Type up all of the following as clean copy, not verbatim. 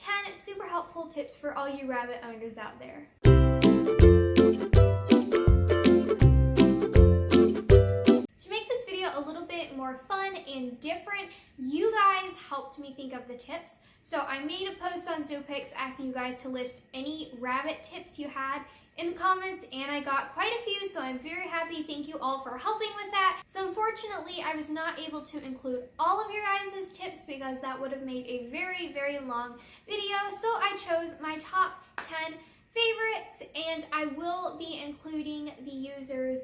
10 super helpful tips for all you rabbit owners out there. To make this video a little bit more fun and different, you guys helped me think of the tips. So I made a post on ZooPix asking you guys to list any rabbit tips you had in the comments, and I got quite a few, so I'm very happy. Thank you all for helping with that. So unfortunately, I was not able to include all of your guys' tips because that would have made a very, very long video. So I chose my top 10 favorites, and I will be including the users'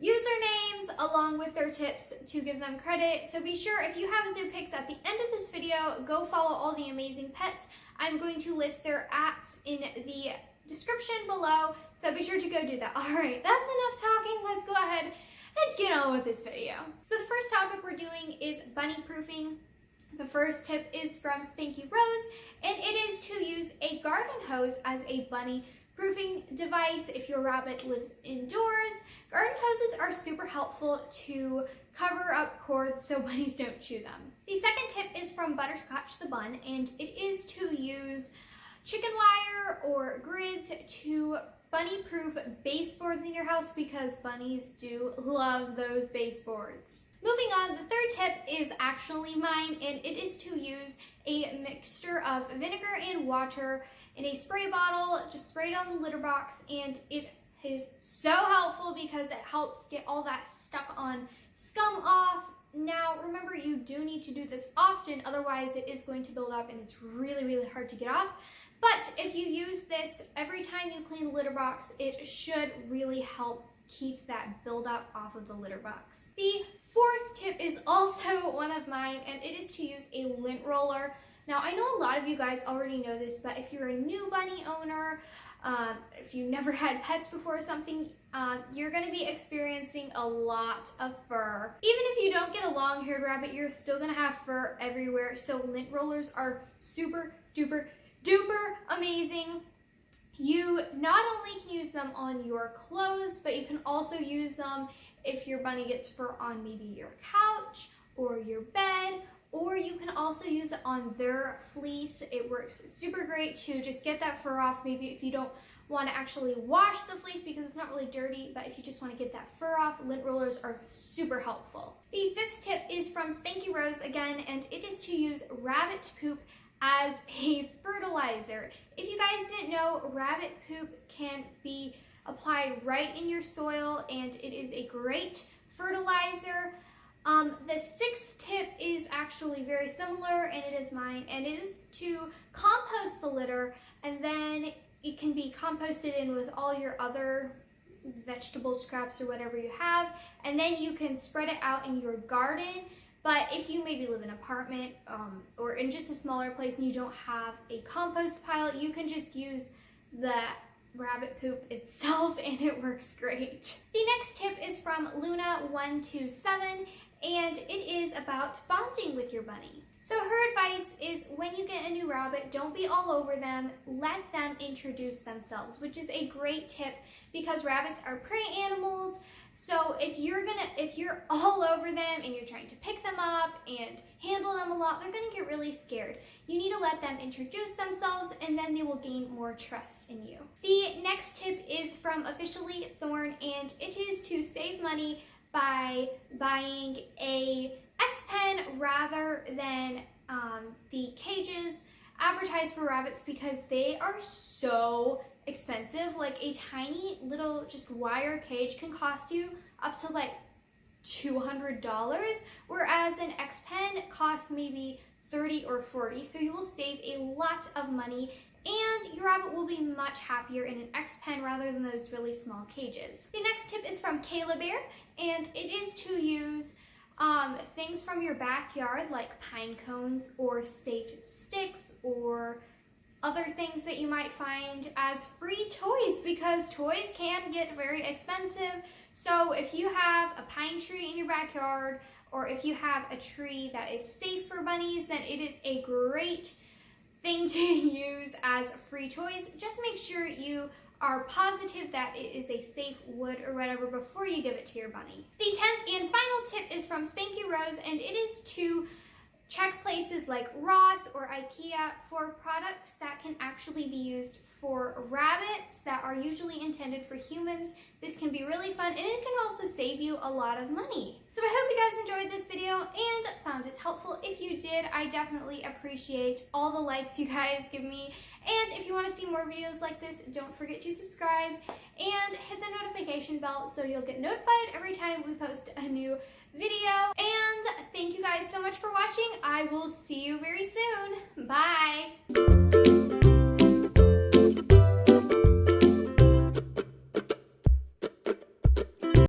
usernames along with their tips to give them credit. So be sure, if you have a ZooPix at the end of this video, go follow all the amazing pets. I'm going to list their @ in the description below, so be sure to go do that. All right, that's enough talking. Let's go ahead and get on with this video. So the first topic we're doing is bunny proofing. The first tip is from Spanky Rose, and it is to use a garden hose as a bunny proofing device if your rabbit lives indoors. Garden hoses are super helpful to cover up cords so bunnies don't chew them. The second tip is from Butterscotch the Bun, and it is to use chicken wire or grids to bunny-proof baseboards in your house because bunnies do love those baseboards. Moving on, the third tip is actually mine, and it is to use a mixture of vinegar and water in a spray bottle. Just spray it on the litter box, and it is so helpful because it helps get all that stuck on scum off. Now, remember, you do need to do this often, otherwise it is going to build up and it's really, really hard to get off. But if you use this every time you clean the litter box, it should really help keep that buildup off of the litter box. The fourth tip is also one of mine, and it is to use a lint roller. Now, I know a lot of you guys already know this, but if you're a new bunny owner, if you've never had pets before or something, you're going to be experiencing a lot of fur. Even if you don't get a long-haired rabbit, you're still going to have fur everywhere. So lint rollers are super duper amazing. You not only can use them on your clothes, but you can also use them if your bunny gets fur on maybe your couch or your bed, or you can also use it on their fleece. It works super great to just get that fur off, maybe if you don't want to actually wash the fleece because it's not really dirty, but if you just want to get that fur off, lint rollers are super helpful. The fifth tip is from Spanky Rose again, and it is to use rabbit poop as a fertilizer. If you guys didn't know, rabbit poop can be applied right in your soil, and it is a great fertilizer. The sixth tip is actually very similar, and it is mine, and it is to compost the litter, and then it can be composted in with all your other vegetable scraps or whatever you have, and then you can spread it out in your garden. But if you maybe live in an apartment or in just a smaller place and you don't have a compost pile, you can just use the rabbit poop itself, and it works great. The next tip is from Luna127, and it is about bonding with your bunny. So her advice is, when you get a new rabbit, don't be all over them, let them introduce themselves, which is a great tip because rabbits are prey animals. So if you're all over them and you're trying to pick them up and handle them a lot, they're gonna get really scared. You need to let them introduce themselves, and then they will gain more trust in you. The next tip is from Officially Thorn, and it is to save money by buying a X-Pen rather than the cages advertised for rabbits because they are so expensive. Like a tiny little just wire cage can cost you up to like $200, whereas an X-Pen costs maybe $30 or $40, so you will save a lot of money, and your rabbit will be much happier in an X-Pen rather than those really small cages. The next tip is from Kayla Bear, and it is to use things from your backyard like pine cones or safe sticks or other things that you might find as free toys, because toys can get very expensive. So if you have a pine tree in your backyard, or if you have a tree that is safe for bunnies, then it is a great thing to use as free toys. Just make sure you are positive that it is a safe wood or whatever before you give it to your bunny. The 10th and final tip is from Spanky Rose, and it is to check places like Ross or IKEA for products that can actually be used for rabbits that are usually intended for humans. This can be really fun, and it can also save you a lot of money. So I hope you guys enjoyed this video and found it helpful. If you did, I definitely appreciate all the likes you guys give me. And if you want to see more videos like this, don't forget to subscribe and hit the notification bell so you'll get notified every time we post a new video. And thank you guys so much for watching. I will see you very soon. Bye!